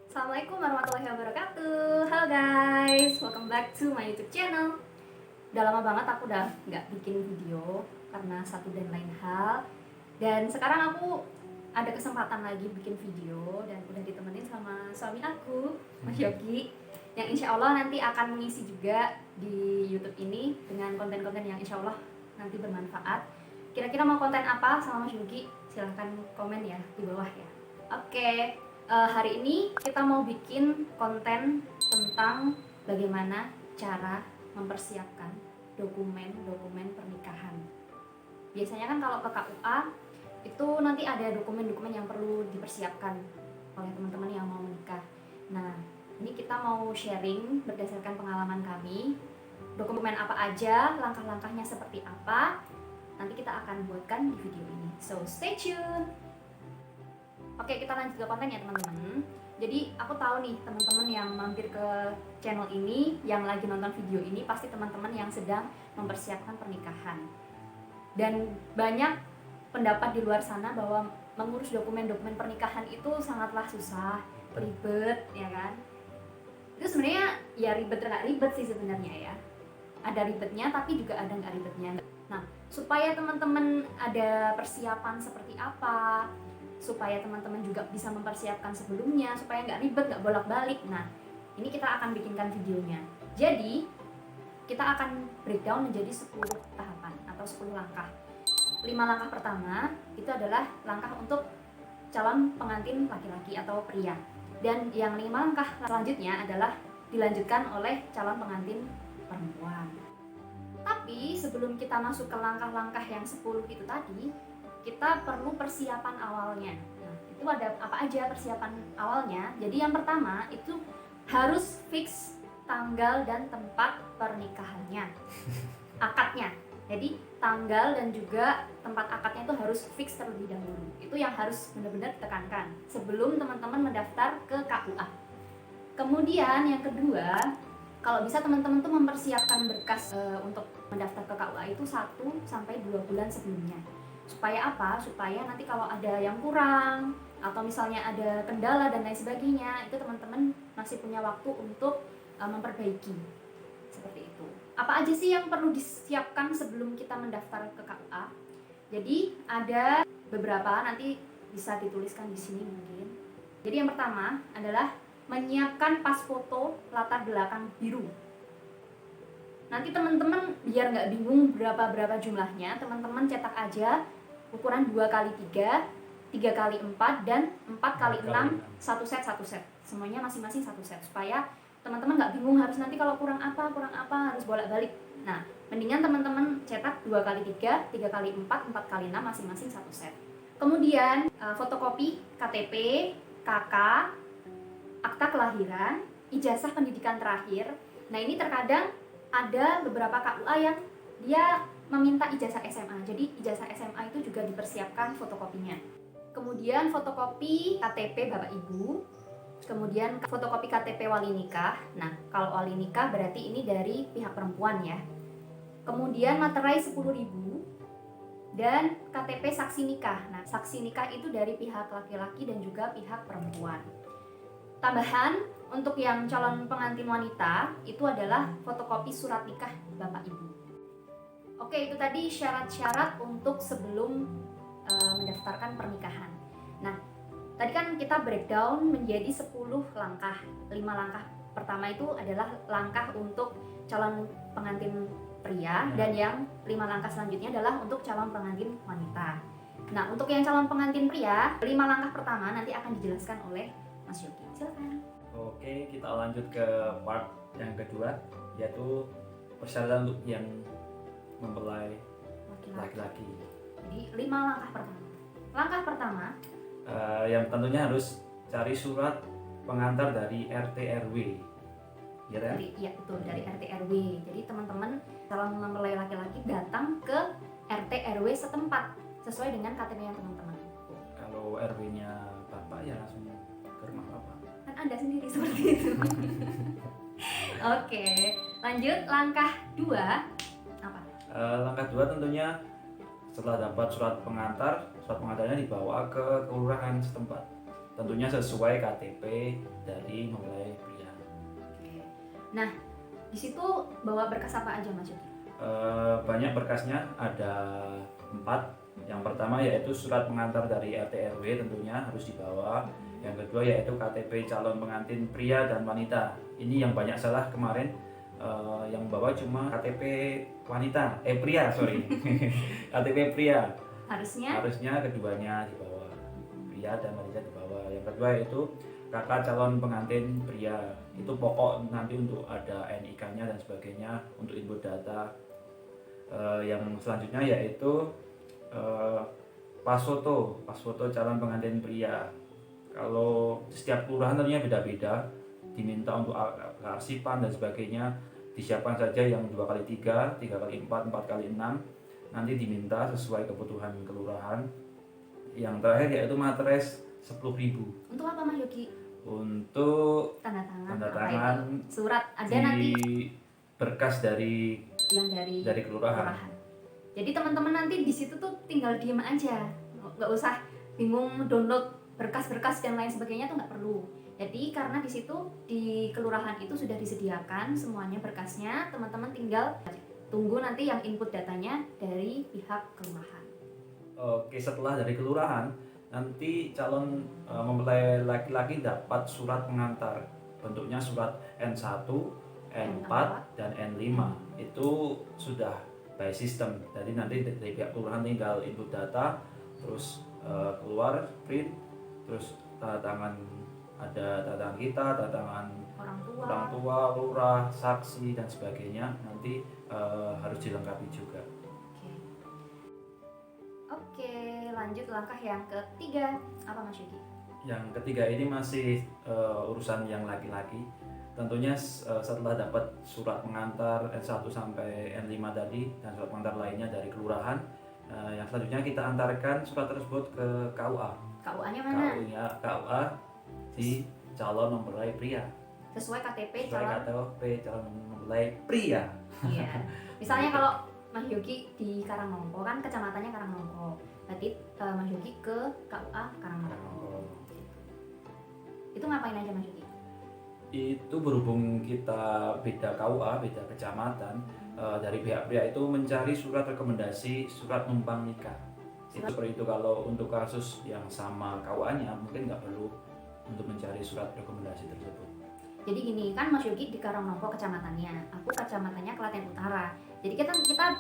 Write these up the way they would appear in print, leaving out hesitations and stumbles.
Assalamualaikum warahmatullahi wabarakatuh. Halo guys, welcome back to my YouTube channel. Udah lama banget aku udah nggak bikin video karena satu dan lain hal. Dan sekarang aku ada kesempatan lagi bikin video dan udah ditemenin sama suami aku, Mas Yogi, yang insya Allah nanti akan mengisi juga di YouTube ini dengan konten-konten yang insya Allah nanti bermanfaat. Kira-kira mau konten apa sama Mas Yogi? Silahkan komen ya di bawah ya. Oke. Hari ini kita mau bikin konten tentang bagaimana cara mempersiapkan dokumen-dokumen pernikahan. Biasanya kan kalau ke KUA itu nanti ada dokumen-dokumen yang perlu dipersiapkan oleh teman-teman yang mau menikah. Nah, ini kita mau sharing berdasarkan pengalaman kami, dokumen apa aja, langkah-langkahnya seperti apa, nanti kita akan buatkan di video ini. So, stay tune! Oke, kita lanjut ke konten ya teman-teman. Jadi aku tahu nih teman-teman yang mampir ke channel ini, yang lagi nonton video ini pasti teman-teman yang sedang mempersiapkan pernikahan. Dan banyak pendapat di luar sana bahwa mengurus dokumen-dokumen pernikahan itu sangatlah susah, ribet, ya kan? Itu sebenarnya ya ribet nggak ribet sih sebenarnya ya. Ada ribetnya tapi juga ada nggak ribetnya. Nah, supaya teman-teman ada persiapan seperti apa, supaya teman-teman juga bisa mempersiapkan sebelumnya, supaya nggak ribet, nggak bolak-balik. Nah, ini kita akan bikinkan videonya. Jadi, kita akan breakdown menjadi 10 tahapan atau 10 langkah. 5 langkah pertama itu adalah langkah untuk calon pengantin laki-laki atau pria. Dan yang 5 langkah selanjutnya adalah dilanjutkan oleh calon pengantin perempuan. Tapi sebelum kita masuk ke langkah-langkah yang 10 itu tadi, kita perlu persiapan awalnya. Nah, itu ada apa aja persiapan awalnya? Jadi yang pertama itu harus fix tanggal dan tempat pernikahannya, akadnya. Jadi tanggal dan juga tempat akadnya itu harus fix terlebih dahulu. Itu yang harus benar-benar ditekankan sebelum teman-teman mendaftar ke KUA. Kemudian yang kedua, kalau bisa teman-teman tuh mempersiapkan berkas untuk mendaftar ke KUA itu 1-2 bulan sebelumnya. Supaya apa? Supaya nanti kalau ada yang kurang atau misalnya ada kendala dan lain sebagainya, itu teman-teman masih punya waktu untuk memperbaiki. Seperti itu. Apa aja sih yang perlu disiapkan sebelum kita mendaftar ke KUA? Jadi ada beberapa, nanti bisa dituliskan di sini mungkin. Jadi yang pertama adalah menyiapkan pas foto latar belakang biru. Nanti teman-teman biar nggak bingung berapa jumlahnya, teman-teman cetak aja ukuran 2x3, 3x4, dan 4x6, satu set. Semuanya masing-masing satu set, supaya teman-teman nggak bingung harus nanti kalau kurang apa, harus bolak-balik. Nah, mendingan teman-teman cetak 2x3, 3x4, 4x6, masing-masing satu set. Kemudian fotokopi KTP, KK, akta kelahiran, ijazah pendidikan terakhir. Nah, ini terkadang ada beberapa KUA yang dia meminta ijazah SMA. Jadi ijazah SMA itu juga dipersiapkan fotokopinya. Kemudian fotokopi KTP Bapak Ibu. Kemudian fotokopi KTP wali nikah. Nah, kalau wali nikah berarti ini dari pihak perempuan ya. Kemudian materai 10.000 dan KTP saksi nikah. Nah, saksi nikah itu dari pihak laki-laki dan juga pihak perempuan. Tambahan untuk yang calon pengantin wanita itu adalah fotokopi surat nikah Bapak Ibu. Oke, itu tadi syarat-syarat untuk sebelum mendaftarkan pernikahan. Nah, tadi kan kita breakdown menjadi 10 langkah. 5 langkah pertama itu adalah langkah untuk calon pengantin pria, dan yang 5 langkah selanjutnya adalah untuk calon pengantin wanita. Nah, untuk yang calon pengantin pria, 5 langkah pertama nanti akan dijelaskan oleh Mas Yogi. Silakan. Oke, kita lanjut ke part yang kedua, yaitu persyaratan untuk yang mempelai laki-laki. Jadi 5 langkah pertama. Langkah pertama, yang tentunya harus cari surat pengantar dari RT RW. Ya kan? Iya betul, dari RT RW. Jadi teman-teman calon mempelai laki-laki datang ke RT RW setempat sesuai dengan KTP yang teman-teman. Kalau RW-nya Bapak ya langsung ke rumah Bapak. Kan Anda sendiri seperti itu. Oke, lanjut langkah 2 apa? Langkah 2 tentunya setelah dapat surat pengantarnya dibawa ke kelurahan setempat. tentunya sesuai KTP dari mempelai pria. Oke. Nah, di situ bawa berkas apa aja Mas Yogi? Banyak berkasnya, ada 4. Yang pertama yaitu surat pengantar dari RT RW, tentunya harus dibawa. Yang kedua yaitu KTP calon pengantin pria dan wanita. Ini yang banyak salah kemarin, yang bawa cuma KTP wanita, pria sorry. KTP pria. Harusnya keduanya dibawa, pria dan wanita dibawa. Yang kedua yaitu kakak calon pengantin pria, itu pokok nanti untuk ada NIK-nya dan sebagainya untuk input data. Yang selanjutnya yaitu pas foto calon pengantin pria. Kalau setiap kelurahan tentunya beda-beda, diminta untuk kearsipan dan sebagainya, disiapkan saja yang 2x3, 3x4, 4x6, nanti diminta sesuai kebutuhan kelurahan. Yang terakhir yaitu materes 10.000. Untuk apa Mas Yogi? Untuk Tanda tanda tangan tangan surat ada di nanti berkas dari yang dari kelurahan. Jadi teman-teman nanti di situ tuh tinggal diem aja, nggak usah bingung download berkas-berkas dan lain sebagainya tuh nggak perlu. Jadi karena di situ di kelurahan itu sudah disediakan semuanya berkasnya, teman-teman tinggal tunggu nanti yang input datanya dari pihak kelurahan. Oke, setelah dari kelurahan nanti calon mempelai laki-laki dapat surat pengantar, bentuknya surat N1, N4 dan N5. Itu sudah by system, jadi nanti dari pihak kelurahan tinggal input data, terus keluar print, terus tanda tangan, ada tanda tangan kita, tanda tangan orang tua, lurah, saksi dan sebagainya, nanti harus dilengkapi juga. Oke, lanjut langkah yang ketiga, apa Mas Yogi? Yang ketiga ini masih urusan yang laki-laki. Tentunya setelah dapat surat pengantar N1 sampai N5 tadi dan surat pengantar lainnya dari kelurahan, yang selanjutnya kita antarkan surat tersebut ke KUA. KUA-nya mana? KUA di calon mempelai pria. Sesuai KTP calon mempelai pria. Iya. Misalnya kalau Mas Yogi di Karangnongko, kan kecamatannya Karangnongko. Berarti Mas Yogi ke KUA Karangnongko. Itu ngapain aja Mas Yogi? Itu berhubung kita beda KUA, beda kecamatan, dari pihak pria itu mencari surat rekomendasi, surat numpang nikah. Itu seperti itu. Kalau untuk kasus yang sama KUA-nya mungkin nggak perlu untuk mencari surat rekomendasi tersebut. Jadi gini, kan Mas Yogi di Karangnongko kecamatannya, aku kecamatannya Klaten Utara. Jadi kita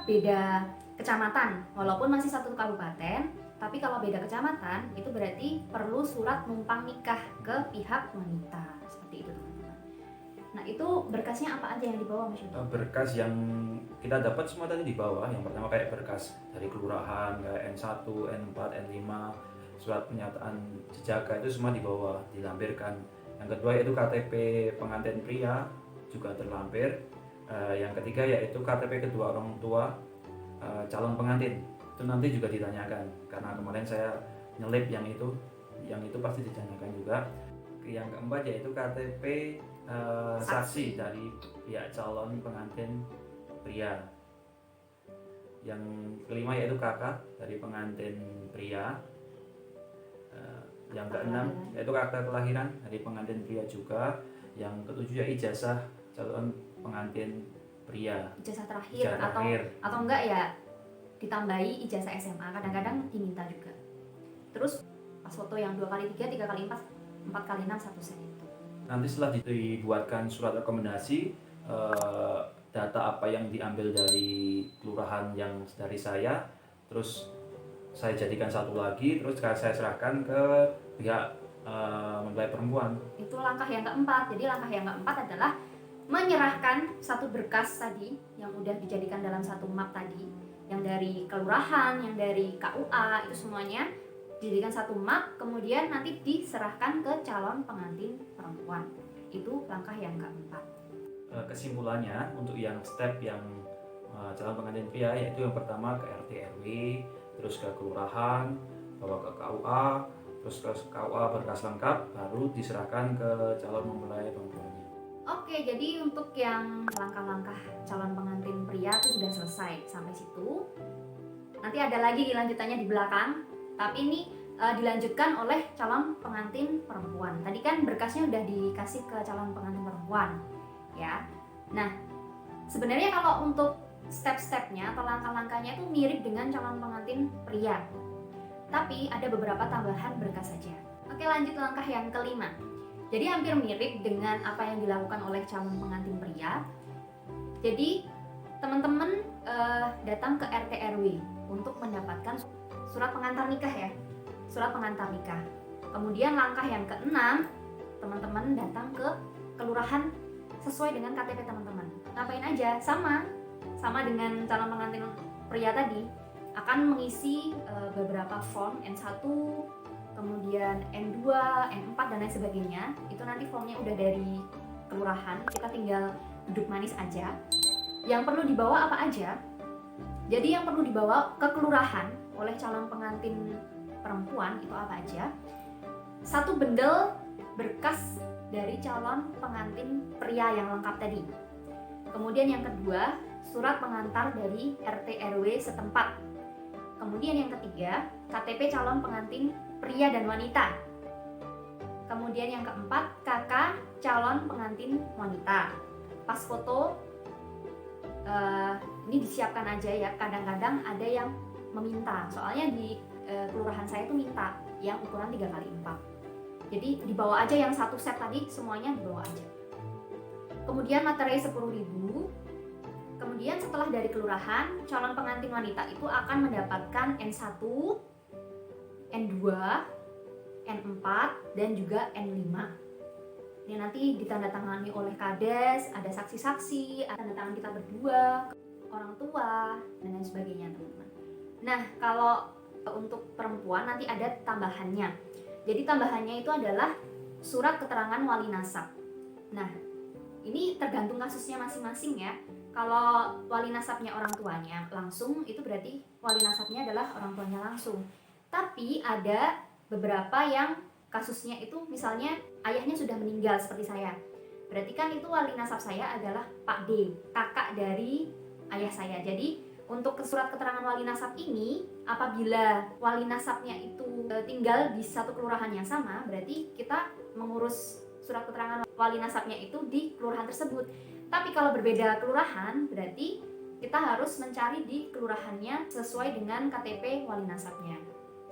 beda kecamatan, walaupun masih satu kabupaten, tapi kalau beda kecamatan itu berarti perlu surat numpang nikah ke pihak wanita. Seperti itu teman-teman. Nah itu berkasnya apa aja yang dibawa Mas Yogi? Berkas yang kita dapat semua tadi dibawa. Yang pertama kayak berkas dari kelurahan, kayak N1, N4, N5, surat pernyataan jejaka, itu semua dibawa, dilampirkan. Yang kedua yaitu KTP pengantin pria juga terlampir. Yang ketiga yaitu KTP kedua orang tua calon pengantin, itu nanti juga ditanyakan, karena kemarin saya nyelip yang itu pasti ditanyakan juga. Yang keempat yaitu KTP saksi dari pihak calon pengantin pria. Yang kelima yaitu kakak dari pengantin pria. Yang keenam yaitu akta kelahiran dari pengantin pria juga. Yang ketujuh ya ijazah calon pengantin pria. Ijazah terakhir. Atau enggak ya ditambahi ijazah SMA, kadang-kadang diminta juga. Terus pas foto yang 2x3, 3x4, 4x6 satu set itu. Nanti setelah dibuatkan surat rekomendasi, data apa yang diambil dari kelurahan yang dari saya, terus saya jadikan satu lagi, terus saya serahkan ke pihak mempelai perempuan. Itu langkah yang keempat. Jadi langkah yang keempat adalah menyerahkan satu berkas tadi yang udah dijadikan dalam satu map tadi, yang dari kelurahan, yang dari KUA, itu semuanya dijadikan satu map, kemudian nanti diserahkan ke calon pengantin perempuan. Itu langkah yang keempat. Kesimpulannya untuk yang step yang calon pengantin pria, yaitu yang pertama ke RT RW, terus ke kelurahan, bawa ke KUA, terus ke KUA berkas lengkap, baru diserahkan ke calon mempelai perempuannya. Oke, jadi untuk yang langkah-langkah calon pengantin pria itu sudah selesai sampai situ. Nanti ada lagi lanjutannya di belakang, tapi ini dilanjutkan oleh calon pengantin perempuan. Tadi kan berkasnya udah dikasih ke calon pengantin perempuan, ya. Nah, sebenarnya kalau untuk step-stepnya atau langkah-langkahnya itu mirip dengan calon pengantin pria, tapi ada beberapa tambahan berkas saja. Oke, lanjut langkah yang kelima. Jadi hampir mirip dengan apa yang dilakukan oleh calon pengantin pria. Jadi teman-teman datang ke RT RW untuk mendapatkan surat pengantar nikah ya. Surat pengantar nikah. Kemudian langkah yang keenam, teman-teman datang ke kelurahan sesuai dengan KTP teman-teman. Ngapain aja? Sama dengan calon pengantin pria tadi, akan mengisi beberapa form N1, kemudian N2, N4 dan lain sebagainya. Itu nanti formnya udah dari kelurahan, kita tinggal duduk manis aja. Yang perlu dibawa apa aja? Jadi yang perlu dibawa ke kelurahan oleh calon pengantin perempuan itu apa aja? 1 bendel berkas dari calon pengantin pria yang lengkap tadi. Kemudian yang kedua, surat pengantar dari RT RW setempat. Kemudian yang ketiga, KTP calon pengantin pria dan wanita. Kemudian yang keempat, KK calon pengantin wanita. Pas foto ini disiapkan aja ya. Kadang-kadang ada yang meminta, soalnya di kelurahan saya itu minta yang ukuran 3x4. Jadi dibawa aja yang 1 set tadi, semuanya dibawa aja. Kemudian materai 10.000. Kemudian setelah dari kelurahan, calon pengantin wanita itu akan mendapatkan N1, N2, N4 dan juga N5. Ini nanti ditandatangani oleh Kades, ada saksi-saksi, ada tanda tangan kita berdua, orang tua dan lain sebagainya, teman-teman. Nah, kalau untuk perempuan nanti ada tambahannya. Jadi tambahannya itu adalah surat keterangan wali nasab. Nah, ini tergantung kasusnya masing-masing ya. Kalau wali nasabnya orang tuanya langsung, itu berarti wali nasabnya adalah orang tuanya langsung. Tapi ada beberapa yang kasusnya itu misalnya ayahnya sudah meninggal seperti saya. Berarti kan itu wali nasab saya adalah Pak D, kakak dari ayah saya. Jadi untuk surat keterangan wali nasab ini, apabila wali nasabnya itu tinggal di satu kelurahan yang sama, berarti kita mengurus surat keterangan wali nasabnya itu di kelurahan tersebut. Tapi kalau berbeda kelurahan, berarti kita harus mencari di kelurahannya sesuai dengan KTP wali nasabnya.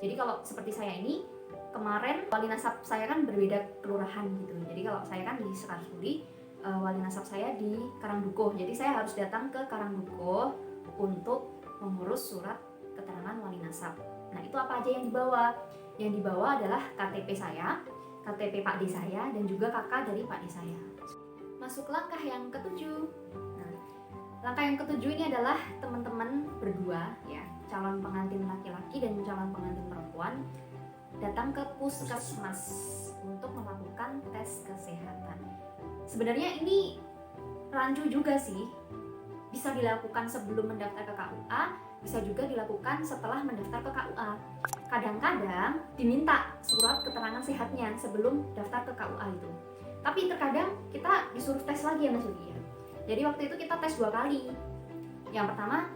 Jadi kalau seperti saya ini, kemarin wali nasab saya kan berbeda kelurahan gitu. Jadi kalau saya kan di Sekarsuri, wali nasab saya di Karangdukuh. Jadi saya harus datang ke Karangdukuh untuk mengurus surat keterangan wali nasab. Nah, itu apa aja yang dibawa? Yang dibawa adalah KTP saya, KTP Pak D saya, dan juga kakak dari Pak D saya. Masuk langkah yang ketujuh. Nah, langkah yang ketujuh ini adalah teman-teman berdua ya, calon pengantin laki-laki dan calon pengantin perempuan datang ke puskesmas untuk melakukan tes kesehatan. Sebenarnya ini rancu juga sih. Bisa dilakukan sebelum mendaftar ke KUA, bisa juga dilakukan setelah mendaftar ke KUA. Kadang-kadang diminta surat keterangan sehatnya sebelum daftar ke KUA itu. Tapi terkadang kita disuruh tes lagi ya Mas Yudi ya. Jadi waktu itu kita tes 2 kali. Yang pertama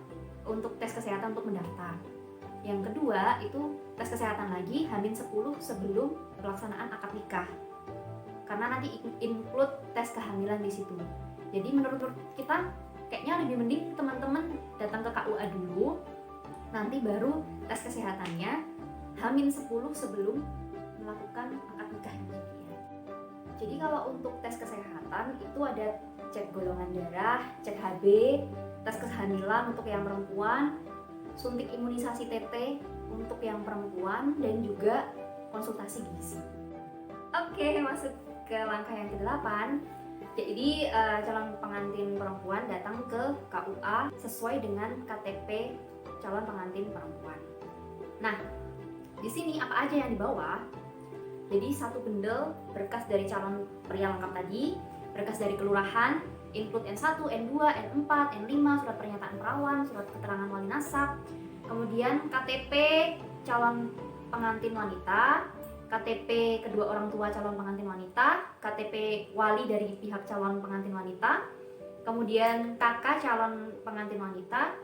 untuk tes kesehatan untuk mendaftar. Yang kedua itu tes kesehatan lagi H-10 sebelum pelaksanaan akad nikah. Karena nanti include tes kehamilan di situ. Jadi menurut kita kayaknya lebih mending teman-teman datang ke KUA dulu, nanti baru tes kesehatannya H-10 sebelum melakukan akad nikah. Jadi kalau untuk tes kesehatan itu ada cek golongan darah, cek HB, tes kehamilan untuk yang perempuan, suntik imunisasi TT untuk yang perempuan, dan juga konsultasi gizi. Oke, masuk ke langkah yang ke-8. Jadi calon pengantin perempuan datang ke KUA sesuai dengan KTP calon pengantin perempuan. Nah, di sini apa aja yang dibawa? Jadi 1 bendel berkas dari calon pria lengkap tadi, berkas dari kelurahan, input N1, N2, N4, N5, surat pernyataan perawan, surat keterangan wali nasab, kemudian KTP calon pengantin wanita, KTP kedua orang tua calon pengantin wanita, KTP wali dari pihak calon pengantin wanita, kemudian KK calon pengantin wanita,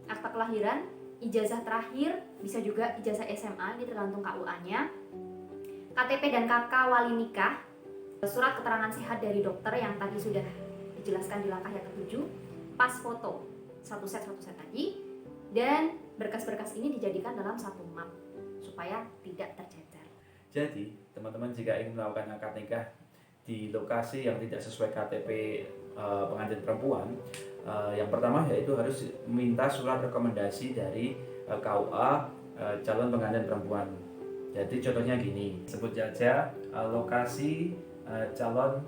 akta kelahiran ijazah terakhir, bisa juga ijazah SMA, ini tergantung KUA-nya. KTP dan KK wali nikah, surat keterangan sehat dari dokter yang tadi sudah dijelaskan di langkah yang ke-7, pas foto, satu set tadi, dan berkas-berkas ini dijadikan dalam satu map supaya tidak tercecer. Jadi, teman-teman jika ingin melakukan akad nikah di lokasi yang tidak sesuai KTP pengantin perempuan, yang pertama yaitu harus minta surat rekomendasi dari KUA calon pengantin perempuan. Jadi contohnya gini, sebut saja lokasi calon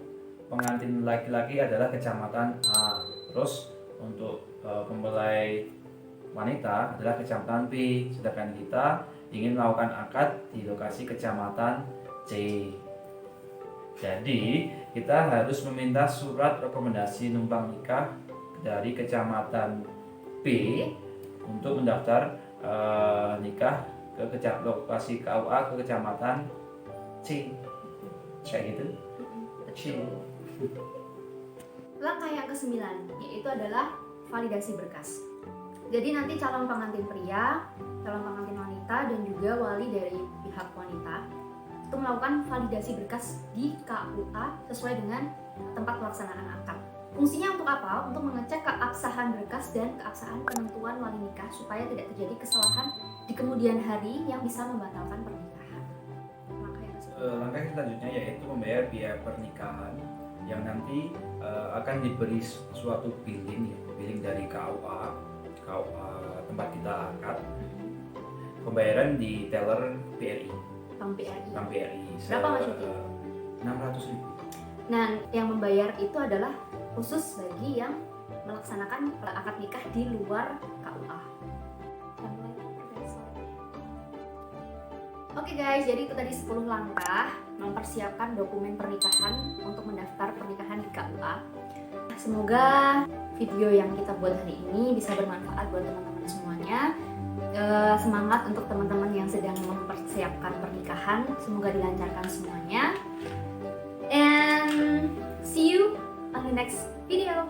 pengantin laki-laki adalah kecamatan A. Terus untuk mempelai wanita adalah kecamatan B. Sedangkan kita ingin melakukan akad di lokasi kecamatan C. Jadi kita harus meminta surat rekomendasi numpang nikah dari kecamatan B untuk mendaftar nikah ke lokasi KUA ke kecamatan C. Kayak gitu. C. Langkah yang ke-9 yaitu adalah validasi berkas. Jadi nanti calon pengantin pria, calon pengantin wanita, dan juga wali dari pihak wanita itu melakukan validasi berkas di KUA sesuai dengan tempat pelaksanaan akad. Fungsinya untuk apa? Untuk mengecek keabsahan berkas dan keabsahan penentuan wali nikah supaya tidak terjadi kesalahan di kemudian hari yang bisa membatalkan pernikahan. Langkah selanjutnya yaitu membayar biaya pernikahan yang nanti akan diberi suatu billing dari KUA tempat kita akad. Pembayaran di teller BRI. Bank BRI. Bank BRI. Berapa Mas Yuki? 600.000. Nah, yang membayar itu adalah khusus bagi yang melaksanakan akad nikah di luar KUA. Oke guys, jadi itu tadi 10 langkah mempersiapkan dokumen pernikahan untuk mendaftar pernikahan di KUA. Semoga video yang kita buat hari ini bisa bermanfaat buat teman-teman semuanya. Semangat untuk teman-teman yang sedang mempersiapkan pernikahan, semoga dilancarkan semuanya. And see you on the next video.